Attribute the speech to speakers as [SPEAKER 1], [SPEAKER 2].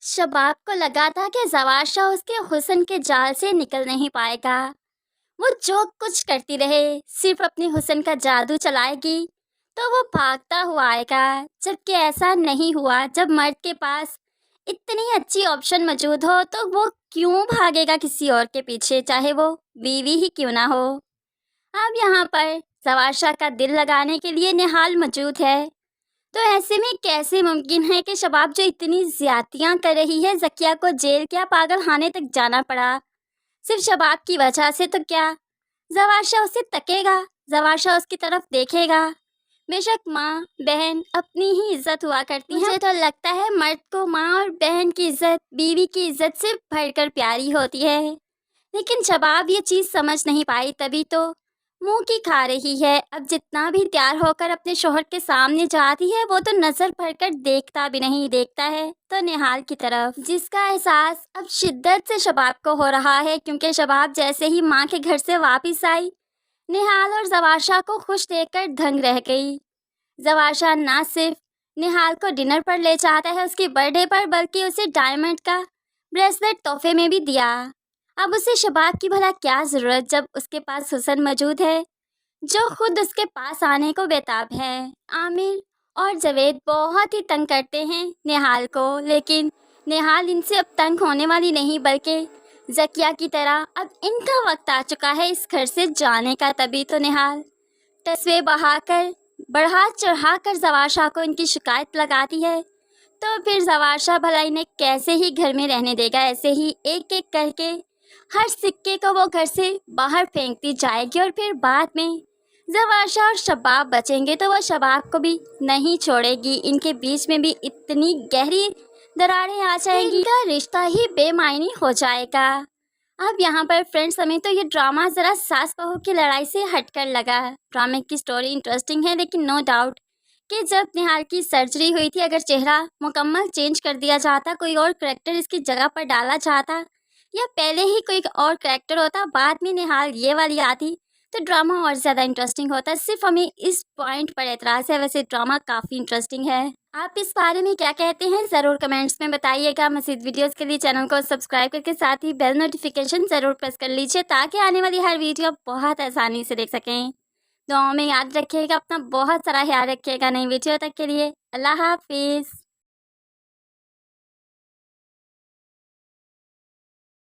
[SPEAKER 1] शबाब को लगा था कि ज़वारशा उसके हुस्न के जाल से निकल नहीं पाएगा। वो जो कुछ करती रहे सिर्फ अपने हुस्न का जादू चलाएगी तो वो भागता हुआ आएगा, जबकि ऐसा नहीं हुआ। जब मर्द के पास इतनी अच्छी ऑप्शन मौजूद हो तो वो क्यों भागेगा किसी और के पीछे, चाहे वो बीवी ही क्यों ना हो। अब यहाँ पर ज़वारशा का दिल लगाने के लिए निहाल मौजूद है, तो ऐसे में कैसे मुमकिन है कि शबाब जो इतनी ज्यादतियां कर रही है ज़किया को जेल क्या पागल खाने तक जाना पड़ा सिर्फ शबाब की वजह से। तो क्या ज़वारशा उसे तकेगा, ज़वारशा उसकी तरफ देखेगा। बेशक माँ बहन अपनी ही इज्जत हुआ करती है। मुझे तो लगता है मर्द को माँ और बहन की इज्जत बीवी की इज्जत से बढ़कर प्यारी होती है, लेकिन शबाब ये चीज़ समझ नहीं पाई, तभी तो मुंह की खा रही है। अब जितना भी तैयार होकर अपने शोहर के सामने जाती है वो तो नजर भरकर देखता भी नहीं, देखता है तो निहाल की तरफ, जिसका एहसास अब शिद्दत से शबाब को हो रहा है, क्योंकि शबाब जैसे ही माँ के घर से वापस आई निहाल और ज़वारशा को खुश देखकर दंग रह गई। ज़वारशा ना सिर्फ निहाल को डिनर पर ले जाता है उसके बर्थडे पर, बल्कि उसे डायमंड का ब्रेसलेट तोहफे में भी दिया। अब उसे शबाब की भला क्या ज़रूरत जब उसके पास हुस्न मौजूद है जो खुद उसके पास आने को बेताब है। आमिर और जावेद बहुत ही तंग करते हैं निहाल को, लेकिन निहाल इनसे अब तंग होने वाली नहीं, बल्कि ज़किया की तरह अब इनका वक्त आ चुका है इस घर से जाने का। तभी तो निहाल तस्वीर बढ़ा चढ़ा कर ज़वारशा को इनकी शिकायत लगाती है। तो फिर ज़वारशा भला इन्हें कैसे ही घर में रहने देगा। ऐसे ही एक एक करके हर सिक्के को वो घर से बाहर फेंकती जाएगी, और फिर बाद में ज़वारशा और शबाब बचेंगे तो वो शबाब को भी नहीं छोड़ेगी। इनके बीच में भी इतनी गहरी दरारें आ जाएंगी, इनका रिश्ता ही बेमायनी हो जाएगा। अब यहाँ पर फ्रेंड्स हमें तो ये ड्रामा ज़रा सास बहू की लड़ाई से हटकर लगा। ड्रामे की स्टोरी इंटरेस्टिंग है, लेकिन नो डाउट कि जब निहाल की सर्जरी हुई थी, अगर चेहरा मुकम्मल चेंज कर दिया जाता, कोई और करैक्टर इसकी जगह पर डाला जाता, या पहले ही कोई और करैक्टर होता बाद में निहाल ये वाली आती, तो ड्रामा और ज़्यादा इंटरेस्टिंग होता। सिर्फ हमें इस पॉइंट पर एतराज़ है, वैसे ड्रामा काफ़ी इंटरेस्टिंग है। आप इस बारे में क्या कहते हैं ज़रूर कमेंट्स में बताइएगा। मज़ीद वीडियोस के लिए चैनल को सब्सक्राइब करके साथ ही बेल नोटिफिकेशन ज़रूर प्रेस कर लीजिए, ताकि आने वाली हर वीडियो आप बहुत आसानी से देख सकें। दुआओं में याद रखिएगा, अपना बहुत सारा ख्याल रखिएगा। नई वीडियो तक के लिए अल्लाह हाफिज़।